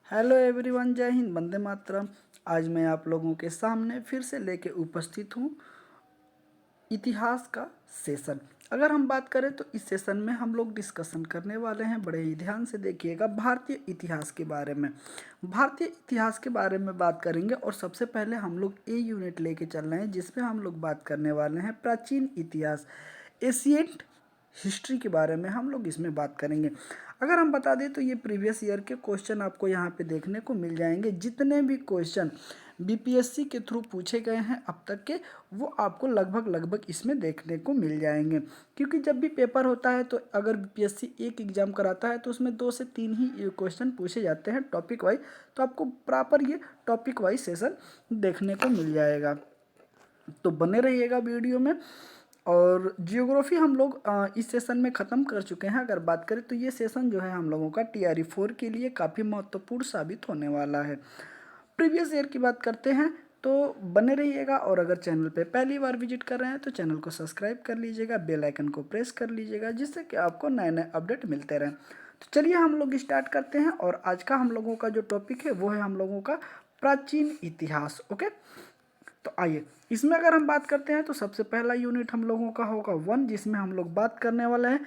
Hello everyone, जय हिंद, वंदे मातरम। आज मैं आप लोगों के सामने फिर से लेके उपस्थित हूँ इतिहास का सेशन। अगर हम बात करें तो इस सेशन में हम लोग डिस्कशन करने वाले हैं, बड़े ही ध्यान से देखिएगा, भारतीय इतिहास के बारे में। भारतीय इतिहास के बारे में बात करेंगे और सबसे पहले हम लोग ए यूनिट लेके चल रहे हैं जिसमें हम लोग बात करने वाले हैं प्राचीन इतिहास, एशियंट हिस्ट्री के बारे में हम लोग इसमें बात करेंगे। अगर हम बता दें तो ये प्रीवियस ईयर के क्वेश्चन आपको यहाँ पे देखने को मिल जाएंगे। जितने भी क्वेश्चन बीपीएससी के थ्रू पूछे गए हैं अब तक के, वो आपको लगभग इसमें देखने को मिल जाएंगे। क्योंकि जब भी पेपर होता है तो अगर बीपीएससी एक एग्जाम कराता है तो उसमें 2 से 3 ही क्वेश्चन पूछे जाते हैं टॉपिक वाइज, तो आपको प्रॉपर ये टॉपिक वाइज सेशन देखने को मिल जाएगा। तो बने रहिएगा वीडियो में। और जियोग्राफी हम लोग इस सेशन में ख़त्म कर चुके हैं। अगर बात करें तो ये सेशन जो है हम लोगों का टीआरई 4 के लिए काफ़ी महत्वपूर्ण साबित होने वाला है। प्रीवियस ईयर की बात करते हैं तो बने रहिएगा। और अगर चैनल पे पहली बार विजिट कर रहे हैं तो चैनल को सब्सक्राइब कर लीजिएगा, बेल आइकन को प्रेस कर लीजिएगा, जिससे कि आपको नए नए अपडेट मिलते रहें। तो चलिए हम लोग स्टार्ट करते हैं। और आज का हम लोगों का जो टॉपिक है वो है हम लोगों का प्राचीन इतिहास। ओके, तो आइए इसमें अगर हम बात करते हैं तो सबसे पहला यूनिट हम लोगों का होगा 1, जिसमें हम लोग बात करने वाले हैं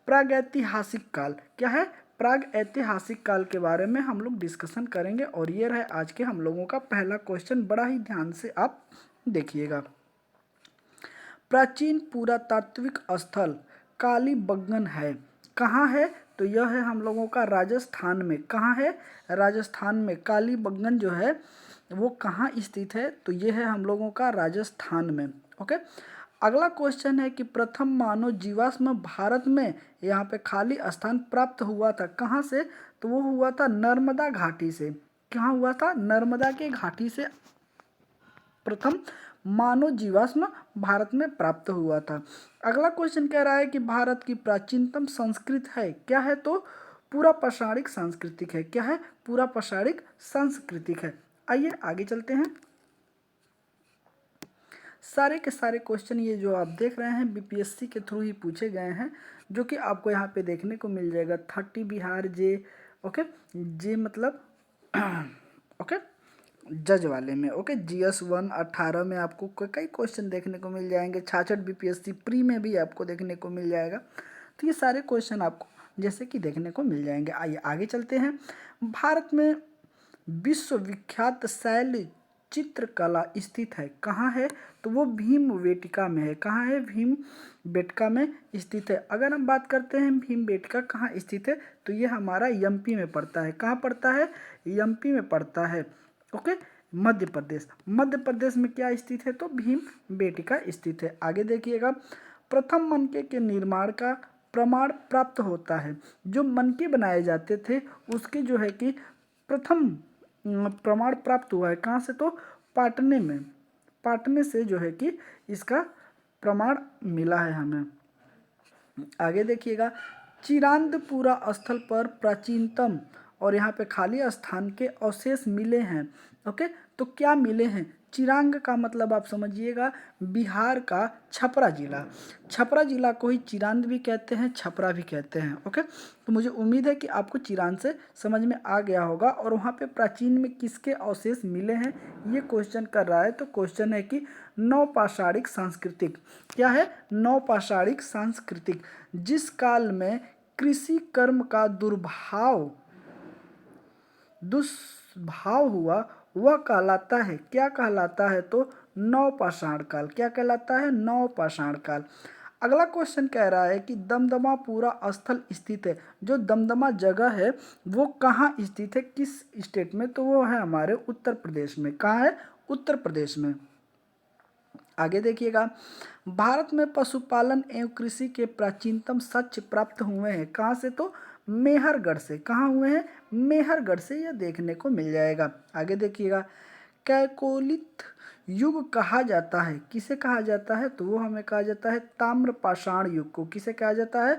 प्रागैतिहासिक काल। क्या है? प्राग ऐतिहासिक काल के बारे में हम लोग डिस्कशन करेंगे। और ये रहे आज के हम लोगों का पहला क्वेश्चन, बड़ा ही ध्यान से आप देखिएगा। प्राचीन पुरातात्विक स्थल कालीबंगन है, कहाँ है? तो यह है हम लोगों का राजस्थान में। कहाँ है? राजस्थान में। कालीबंगन जो है वो कहाँ स्थित है? तो ये है हम लोगों का राजस्थान में। ओके, अगला क्वेश्चन है कि प्रथम मानव जीवाश्म भारत में यहाँ पे खाली स्थान प्राप्त हुआ था, कहाँ से? तो वो हुआ था नर्मदा घाटी से। कहाँ हुआ था? नर्मदा के घाटी से प्रथम मानव जीवाश्म भारत में प्राप्त हुआ था। अगला क्वेश्चन कह रहा है कि भारत की प्राचीनतम संस्कृत है, क्या है? तो पूरा पाषाणिक सांस्कृतिक है। क्या है? पूरा पाषाणिक सांस्कृतिक है। आइए आगे चलते हैं। सारे के सारे क्वेश्चन ये जो आप देख रहे हैं बीपीएससी के थ्रू ही पूछे गए हैं, जो कि आपको यहाँ पे देखने को मिल जाएगा 30 बिहार जे। ओके, जे मतलब ओके जज वाले में। ओके, जीएस 1 18 में आपको कई क्वेश्चन देखने को मिल जाएंगे। 66 बीपीएससी प्री में भी आपको देखने को मिल जाएगा। तो ये सारे क्वेश्चन आपको जैसे कि देखने को मिल जाएंगे। आइए आगे चलते हैं। भारत में विश्वविख्यात शैल चित्रकला स्थित है, कहाँ है? तो वो भीमबेटका में है। कहाँ है? भीमबेटका में स्थित है। अगर हम बात करते हैं भीमबेटका कहाँ स्थित है, तो ये हमारा एमपी में पड़ता है। कहाँ पड़ता है? एमपी में पड़ता है। ओके, मध्य प्रदेश। मध्य प्रदेश में क्या स्थित है? तो भीमबेटका स्थित है। आगे देखिएगा, प्रथम मनके के निर्माण का प्रमाण प्राप्त होता है। जो मनके बनाए जाते थे उसके जो है कि प्रथम प्रमाण प्राप्त हुआ है, कहाँ से? तो पाटने में। पाटने से जो है कि इसका प्रमाण मिला है हमें। आगे देखिएगा, चिरांदपुरा स्थल पर प्राचीनतम, और यहाँ पे खाली स्थान के अवशेष मिले हैं। ओके, तो क्या मिले हैं? चिरांग का मतलब आप समझिएगा बिहार का छपरा जिला। छपरा जिला को ही चिरांद भी कहते हैं, छपरा भी कहते हैं। ओके, तो मुझे उम्मीद है कि आपको चिरांद से समझ में आ गया होगा। और वहाँ पे प्राचीन में किसके अवशेष मिले हैं ये क्वेश्चन कर रहा है। तो क्वेश्चन है कि नवपाषाणिक सांस्कृतिक। क्या है? नवपाषाणिक सांस्कृतिक, जिस काल में कृषि कर्म का दुष्भाव हुआ वह कहलाता है। क्या कहलाता है? तो नवपाषाण काल। क्या कहलाता है? नवपाषाण काल। अगला क्वेश्चन कह रहा है कि दमदमा पूरा स्थल स्थित है। जो दमदमा जगह है वो कहाँ स्थित है, किस स्टेट में? तो वो है हमारे उत्तर प्रदेश में। कहाँ है? उत्तर प्रदेश में। आगे देखिएगा, भारत में पशुपालन एवं कृषि के प्राचीनतम साक्ष्य प्राप्त हुए हैं, कहाँ से? तो मेहरगढ़ से। कहाँ हुए हैं? मेहरगढ़ से यह देखने को मिल जाएगा। आगे देखिएगा, कैकोलिथ युग कहा जाता है, किसे कहा जाता है? तो वो हमें कहा जाता है ताम्रपाषाण युग को। किसे कहा जाता है?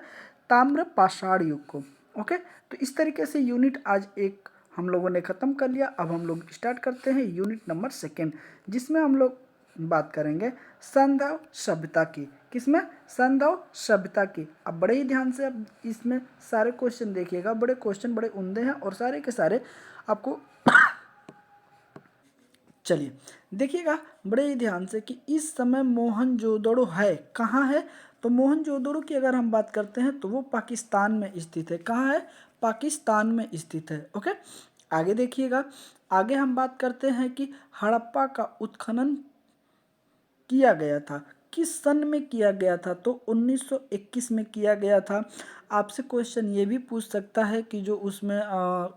ताम्रपाषाण युग को। ओके, तो इस तरीके से यूनिट आज एक हम लोगों ने ख़त्म कर लिया। अब हम लोग स्टार्ट करते हैं यूनिट नंबर 2, जिसमें हम लोग बात करेंगे संधव सभ्यता की। किसमें? संधव सभ्यता की। अब बड़े ही ध्यान से अब इसमें सारे क्वेश्चन देखिएगा, बड़े क्वेश्चन बड़े उम्दे हैं और सारे के सारे आपको चलिए देखिएगा बड़े ही ध्यान से कि इस समय मोहनजोदड़ो है कहाँ है। तो मोहनजोदड़ो की अगर हम बात करते हैं तो वो पाकिस्तान में स्थित है। कहाँ है? पाकिस्तान में स्थित है। ओके, आगे देखिएगा, आगे हम बात करते हैं कि हड़प्पा का उत्खनन किया गया था, किस सन में किया गया था? तो 1921 में किया गया था। आपसे क्वेश्चन ये भी पूछ सकता है कि जो उसमें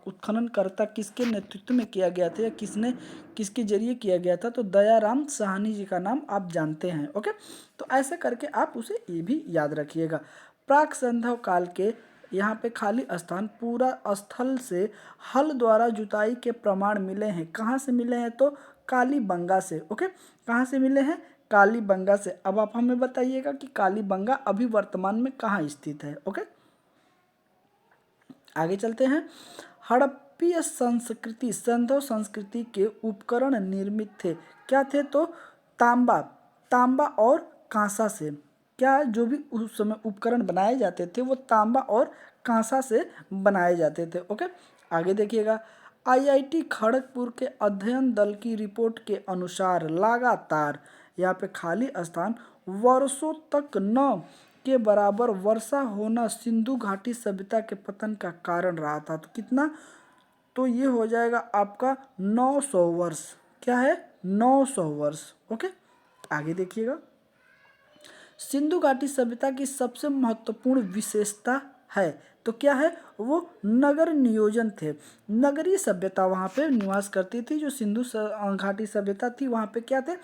उत्खननकर्ता किसके नेतृत्व में किया गया था या किसके जरिए किया गया था? तो दयाराम साहनी जी का नाम आप जानते हैं। ओके, तो ऐसे करके आप उसे ये भी याद रखिएगा। प्राक संधव काल के यहाँ पे खाली स्थान पूरा स्थल से हल द्वारा जुताई के प्रमाण मिले हैं। कहाँ से मिले हैं? तो कालीबंगा से। ओके, कहाँ से मिले हैं? कालीबंगा से। अब आप हमें बताइएगा कि कालीबंगा अभी वर्तमान में कहाँ स्थित है। ओके, आगे चलते हैं। हड़प्पीय संस्कृति संधव संस्कृति के उपकरण निर्मित थे। क्या थे? तो तांबा, तांबा और कांसा से। क्या जो भी उस समय उपकरण बनाए जाते थे वो तांबा और कांसा से बनाए जाते थे। ओके, आगे देखिएगा। आईआईटी खड़गपुर के अध्ययन दल की रिपोर्ट के अनुसार लगातार यहाँ पे खाली स्थान वर्षों तक न के बराबर वर्षा होना सिंधु घाटी सभ्यता के पतन का कारण रहा था। तो कितना? तो ये हो जाएगा आपका 900 वर्ष। क्या है? 900 वर्ष। ओके, आगे देखिएगा। सिंधु घाटी सभ्यता की सबसे महत्वपूर्ण विशेषता है तो क्या है? वो नगर नियोजन थे। नगरीय सभ्यता वहाँ पे निवास करती थी। जो सिंधु घाटी सभ्यता थी वहाँ पे क्या थे?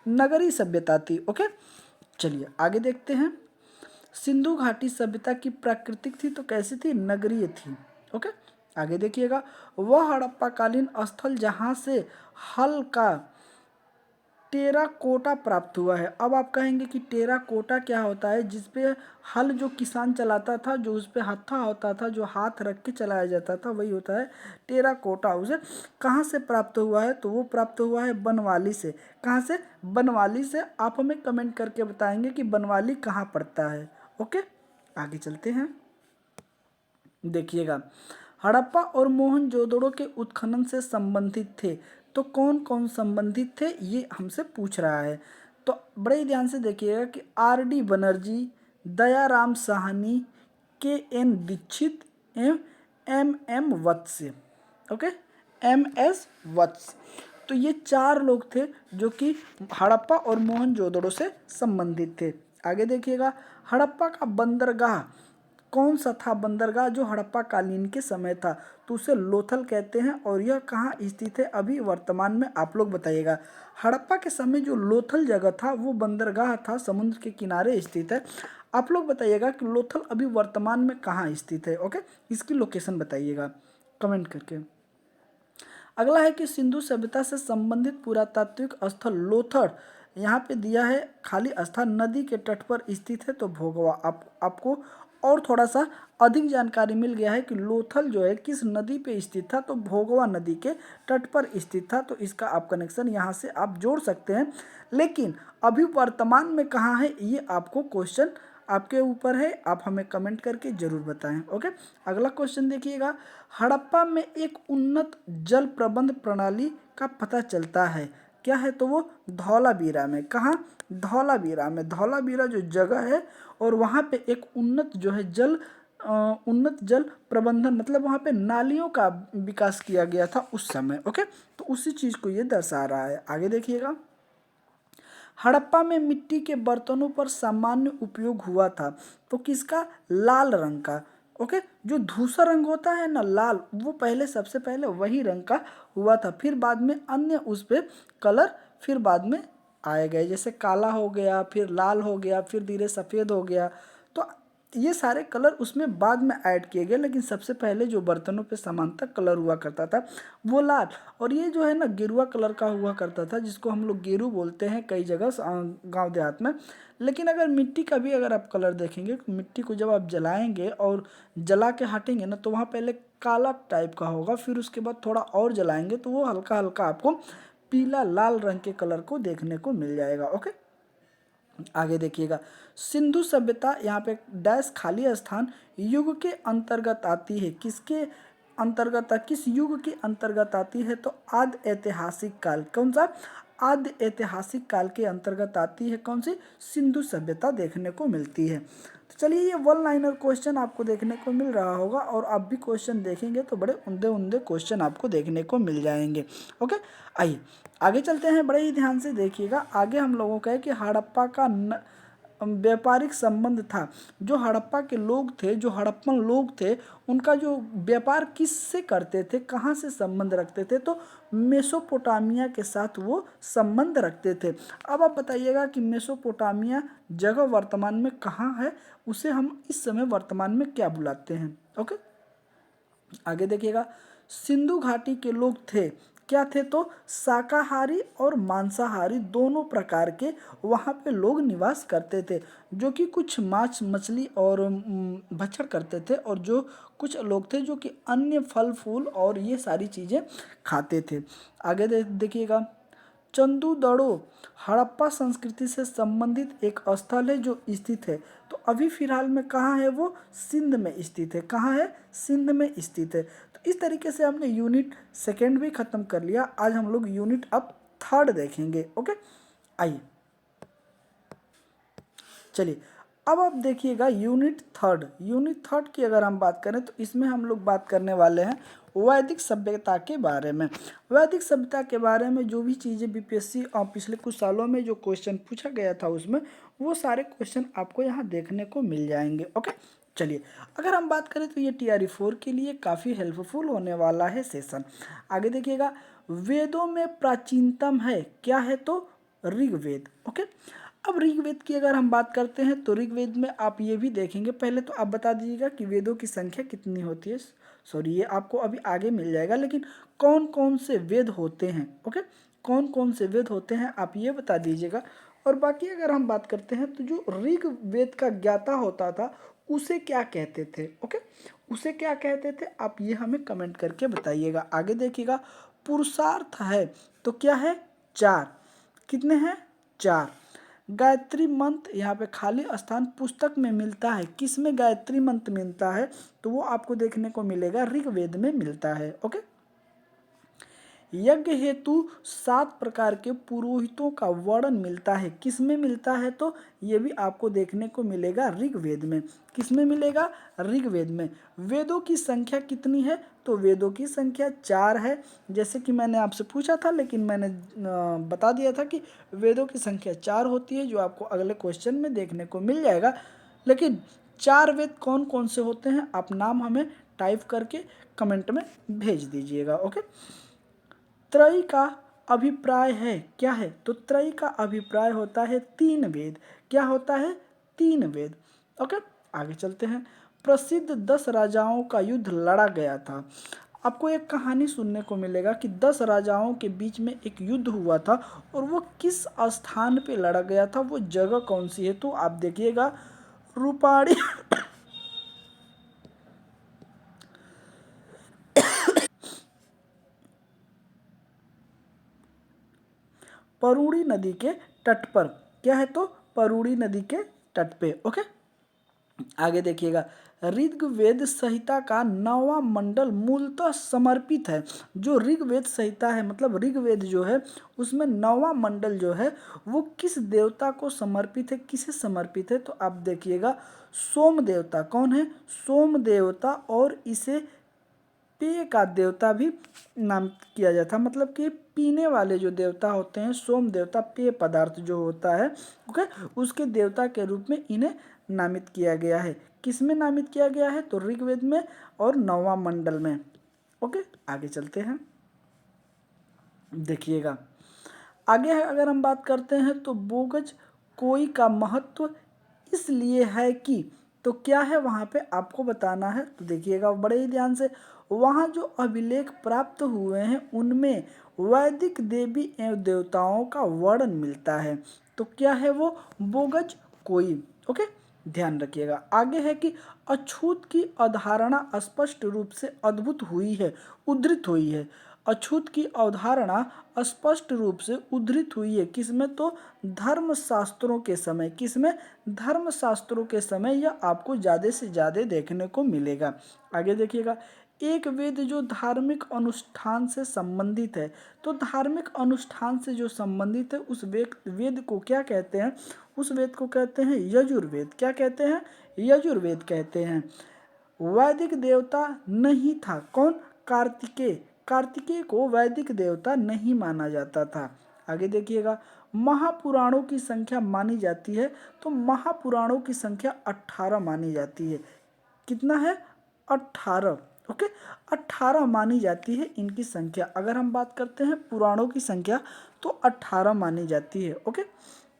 नगरीय सभ्यता थी। ओके, चलिए आगे देखते हैं। सिंधु घाटी सभ्यता की प्राकृतिक थी तो कैसी थी? नगरीय थी। ओके, आगे देखिएगा। वह हड़प्पाकालीन स्थल जहाँ से हल का टेराकोटा प्राप्त हुआ है। अब आप कहेंगे कि टेराकोटा क्या होता है? जिसपे हल जो किसान चलाता था, जो उस पे हत्था होता था, जो हाथ रख के चलाया जाता था, वही होता है टेराकोटा। उसे कहाँ से प्राप्त हुआ है? तो वो प्राप्त हुआ है बनवाली से। कहाँ से? बनवाली से। आप हमें कमेंट करके बताएंगे कि बनवाली कहाँ पड़ता है। ओके, आगे चलते हैं। देखिएगा, हड़प्पा और मोहनजोदड़ो के उत्खनन से संबंधित थे। तो कौन कौन संबंधित थे ये हमसे पूछ रहा है। तो बड़े ही ध्यान से देखिएगा कि आर.डी. बनर्जी, दयाराम साहनी, के.एन. दीक्षित एवं M M. Vats. Okay, M S. Vats. तो ये 4 लोग थे जो कि हड़प्पा और मोहनजोदड़ो से संबंधित थे। आगे देखिएगा। हड़प्पा का बंदरगाह कौन सा था? बंदरगाह जो हड़प्पा कालीन के समय था तो उसे लोथल कहते हैं। और यह कहाँ स्थित है अभी वर्तमान में? आप लोग बताइएगा। हड़प्पा के समय जो लोथल जगह था वो बंदरगाह था, समुद्र के किनारे स्थित है। आप लोग बताइएगा कि लोथल अभी वर्तमान में कहाँ स्थित है। ओके, इसकी लोकेशन बताइएगा कमेंट करके। अगला है कि सिंधु सभ्यता से संबंधित पुरातात्विक स्थल लोथल यहाँ पे दिया है। खाली स्थान नदी के तट पर स्थित है तो भोगवा। आपको और थोड़ा सा अधिक जानकारी मिल गया है कि लोथल जो है किस नदी पे स्थित था? तो भोगवा नदी के तट पर स्थित था। तो इसका आप कनेक्शन यहाँ से आप जोड़ सकते हैं। लेकिन अभी वर्तमान में कहाँ है ये आपको क्वेश्चन आपके ऊपर है, आप हमें कमेंट करके जरूर बताएं। ओके, अगला क्वेश्चन देखिएगा। हड़प्पा में एक उन्नत जल प्रबंध प्रणाली का पता चलता है। क्या है? तो वो धौलावीरा में। कहाँ? धौलावीरा में। धौलावीरा जो जगह है और वहाँ पे एक उन्नत जो है उन्नत जल प्रबंधन मतलब वहाँ पे नालियों का विकास किया गया था उस समय। ओके, तो उसी चीज़ को ये दर्शा रहा है। आगे देखिएगा। हड़प्पा में मिट्टी के बर्तनों पर सामान्य उपयोग हुआ था तो किसका? लाल रंग का। ओके, जो धूसर रंग होता है ना लाल, वो पहले सबसे पहले वही रंग का हुआ था। फिर बाद में अन्य उस पे कलर फिर बाद में आए गए, जैसे काला हो गया, फिर लाल हो गया, फिर धीरे सफ़ेद हो गया। तो ये सारे कलर उसमें बाद में ऐड किए गए, लेकिन सबसे पहले जो बर्तनों पे समानता कलर हुआ करता था वो लाल। और ये जो है ना गेरुआ कलर का हुआ करता था, जिसको हम लोग गेरू बोलते हैं कई जगह गांव देहात में। लेकिन अगर मिट्टी का भी अगर आप कलर देखेंगे, मिट्टी को जब आप जलाएंगे और जला के हटेंगे ना तो वहाँ पहले काला टाइप का होगा, फिर उसके बाद थोड़ा और जलाएंगे तो वो हल्का हल्का आपको पीला लाल रंग के कलर को देखने को मिल जाएगा। ओके, आगे देखिएगा। सिंधु सभ्यता यहाँ पे डैश खाली स्थान युग के अंतर्गत आती है। किसके अंतर्गत, किस युग के अंतर्गत आती है? तो आद्य ऐतिहासिक काल। कौन सा? आद्य ऐतिहासिक काल के अंतर्गत आती है। कौन सी? सिंधु सभ्यता देखने को मिलती है। तो चलिए, ये वन लाइनर क्वेश्चन आपको देखने को मिल रहा होगा और आप भी क्वेश्चन देखेंगे तो बड़े उम्दे उम्दे क्वेश्चन आपको देखने को मिल जाएंगे। ओके, आइए आगे चलते हैं। बड़े ही ध्यान से देखिएगा। आगे हम लोगों का है कि हड़प्पा का व्यापारिक संबंध था। जो हड़प्पा के लोग थे, जो हड़प्पन लोग थे, उनका जो व्यापार किससे करते थे, कहाँ से संबंध रखते थे? तो मेसोपोटामिया के साथ वो संबंध रखते थे। अब आप बताइएगा कि मेसोपोटामिया जगह वर्तमान में कहाँ है, उसे हम इस समय वर्तमान में क्या बुलाते हैं? ओके, आगे देखिएगा। सिंधु घाटी के लोग थे, क्या थे? तो शाकाहारी और मांसाहारी दोनों प्रकार के वहाँ पे लोग निवास करते थे, जो कि कुछ मांस मछली और भक्षण करते थे, और जो कुछ लोग थे जो कि अन्य फल फूल और ये सारी चीज़ें खाते थे। आगे देखिएगा। चंदूदड़ो हड़प्पा संस्कृति से संबंधित एक स्थल है जो स्थित है। तो अभी फिलहाल में कहाँ है वो? सिंध में स्थित है। कहाँ है? सिंध में स्थित है। तो इस तरीके से हमने यूनिट सेकेंड भी खत्म कर लिया। आज हम लोग यूनिट अब थर्ड देखेंगे। ओके, आइए चलिए, अब आप देखिएगा यूनिट थर्ड। यूनिट थर्ड की अगर हम बात करें तो इसमें हम लोग बात करने वाले हैं वैदिक सभ्यता के बारे में। वैदिक सभ्यता के बारे में जो भी चीज़ें बीपीएससी और पिछले कुछ सालों में जो क्वेश्चन पूछा गया था उसमें वो सारे क्वेश्चन आपको यहाँ देखने को मिल जाएंगे। ओके, चलिए, अगर हम बात करें तो ये TRE 4 के लिए काफ़ी हेल्पफुल होने वाला है सेशन। आगे देखिएगा। वेदों में प्राचीनतम है, क्या है? तो ऋग्वेद। ओके, अब ऋग्वेद की अगर हम बात करते हैं तो ऋग्वेद में आप ये भी देखेंगे। पहले तो आप बता दीजिएगा कि वेदों की संख्या कितनी होती है। सॉरी, ये आपको अभी आगे मिल जाएगा, लेकिन कौन कौन से वेद होते हैं? ओके, कौन कौन से वेद होते हैं आप ये बता दीजिएगा। और बाकी अगर हम बात करते हैं तो जो ऋग्वेद का ज्ञाता होता था उसे क्या कहते थे? ओके, उसे क्या कहते थे आप ये हमें कमेंट करके बताइएगा। आगे देखिएगा। पुरुषार्थ है तो क्या है? 4। कितने हैं? 4। गायत्री मंत्र यहाँ पे खाली स्थान पुस्तक में मिलता है। किस में गायत्री मंत्र मिलता है? तो वो आपको देखने को मिलेगा ऋग्वेद में मिलता है। ओके, यज्ञ हेतु 7 प्रकार के पुरोहितों का वर्णन मिलता है। किस में मिलता है? तो ये भी आपको देखने को मिलेगा ऋग्वेद में। किस में मिलेगा? ऋग्वेद में। वेदों की संख्या कितनी है? तो वेदों की संख्या 4 है। जैसे कि मैंने आपसे पूछा था, लेकिन मैंने बता दिया था कि वेदों की संख्या 4 होती है, जो आपको अगले क्वेश्चन में देखने को मिल जाएगा। लेकिन 4 वेद कौन कौन से होते हैं आप नाम हमें टाइप करके कमेंट में भेज दीजिएगा। ओके, त्रयी का अभिप्राय है, क्या है? तो त्रयी का अभिप्राय होता है 3 वेद। क्या होता है? 3 वेद। ओके, आगे चलते हैं। प्रसिद्ध 10 राजाओं का युद्ध लड़ा गया था। आपको एक कहानी सुनने को मिलेगा कि 10 राजाओं के बीच में एक युद्ध हुआ था, और वो किस स्थान पे लड़ा गया था, वो जगह कौन सी है? तो आप देखिएगा। रूपाड़ी परूड़ी नदी के तट पर। क्या है? तो परूड़ी नदी के तट पे। ओके, आगे देखिएगा। ऋग्वेद संहिता का 9वां मंडल मूलतः समर्पित है। जो ऋग्वेद संहिता है, मतलब ऋग्वेद जो है उसमें 9वां मंडल जो है वो किस देवता को समर्पित है? किसे समर्पित है? तो आप देखिएगा, सोम देवता। कौन है? सोम देवता। और इसे पेय का देवता भी नाम किया जाता है, मतलब कि पीने वाले जो देवता होते हैं, सोम देवता पेय पदार्थ जो होता है, ओके, उसके देवता के रूप में इन्हें नामित किया गया है। किस में नामित किया गया है? तो ऋग्वेद में और 9वां मंडल में। ओके, आगे चलते हैं। देखिएगा, आगे अगर हम बात करते हैं तो बोगज कोई का महत्व इसलिए है कि, तो क्या है वहाँ पे आपको बताना है। तो देखिएगा बड़े ही ध्यान से। वहाँ जो अभिलेख प्राप्त हुए हैं उनमें वैदिक देवी एवं देवताओं का वर्णन मिलता है। तो क्या है वो? बोगज कोई। ओके, ध्यान रखिएगा। आगे है कि अछूत की अवधारणा स्पष्ट रूप से अद्भुत हुई है, उद्धृत हुई है। अछूत की अवधारणा स्पष्ट रूप से उद्धृत हुई है। किसमें? तो धर्मशास्त्रों के समय। किसमें? धर्मशास्त्रों के समय यह आपको ज़्यादा से ज़्यादा देखने को मिलेगा। आगे देखिएगा। एक वेद जो धार्मिक अनुष्ठान से संबंधित है। तो धार्मिक अनुष्ठान से जो संबंधित है उस वेद को क्या कहते हैं? उस वेद को कहते हैं यजुर्वेद। क्या कहते हैं? यजुर्वेद कहते हैं। वैदिक देवता नहीं था कौन? कार्तिकेय। कार्तिकेय को वैदिक देवता नहीं माना जाता था। आगे देखिएगा, महापुराणों की संख्या मानी जाती है। तो महापुराणों की संख्या 18 मानी जाती है। कितना है? 18। ओके, 18 मानी जाती है इनकी संख्या। अगर हम बात करते हैं पुराणों की संख्या तो 18 मानी जाती है। ओके,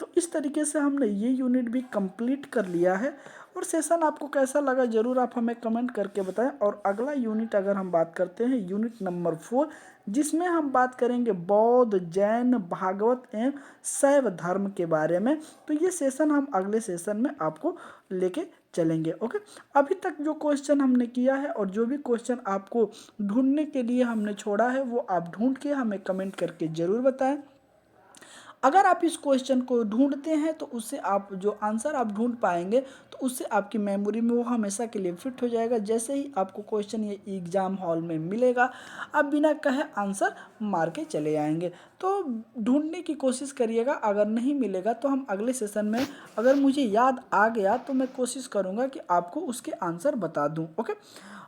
तो इस तरीके से हमने ये यूनिट भी कंप्लीट कर लिया है। और सेशन आपको कैसा लगा ज़रूर आप हमें कमेंट करके बताएं। और अगला यूनिट अगर हम बात करते हैं यूनिट नंबर 4, जिसमें हम बात करेंगे बौद्ध, जैन, भागवत एवं शैव धर्म के बारे में। तो ये सेशन हम अगले सेशन में आपको लेके चलेंगे। ओके, अभी तक जो क्वेश्चन हमने किया है और जो भी क्वेश्चन आपको ढूंढने के लिए हमने छोड़ा है वो आप ढूंढ के हमें कमेंट करके ज़रूर बताएं। अगर आप इस क्वेश्चन को ढूंढते हैं तो उससे आप जो आंसर आप ढूंढ पाएंगे तो उससे आपकी मेमोरी में वो हमेशा के लिए फिट हो जाएगा। जैसे ही आपको क्वेश्चन ये एग्जाम हॉल में मिलेगा आप बिना कहे आंसर मार के चले आएंगे। तो ढूंढने की कोशिश करिएगा। अगर नहीं मिलेगा तो हम अगले सेशन में, अगर मुझे याद आ गया तो मैं कोशिश करूँगा कि आपको उसके आंसर बता दूँ। ओके,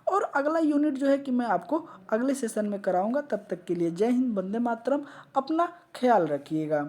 और अगला यूनिट जो है कि मैं आपको अगले सेशन में कराऊंगा। तब तक के लिए जय हिंद, वंदे मातरम। अपना ख्याल रखिएगा।